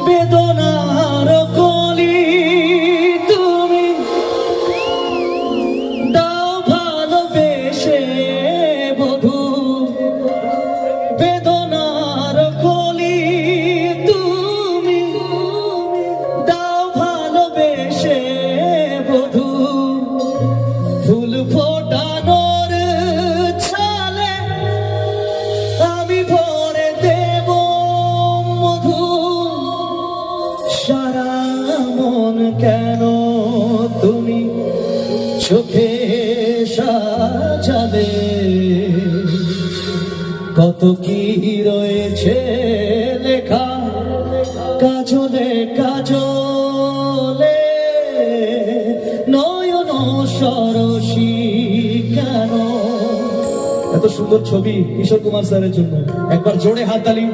বেদনার কলি তুমি দাও ভালোবেসে বধূ, বেদনার কলি তুমি দাও ভালোবেসে বধূ, ফুল ফোটানোর ছালে আমি ভরে দেব মধু, সারা মন কেন তুমি চোখে সাজালে, কত কি রয়েছে লেখা কাজলে কাজলে, নয়ন সরসী কেন। এত সুন্দর ছবি কিশোর কুমার স্যারের জন্য একবার জোরে হাততালি।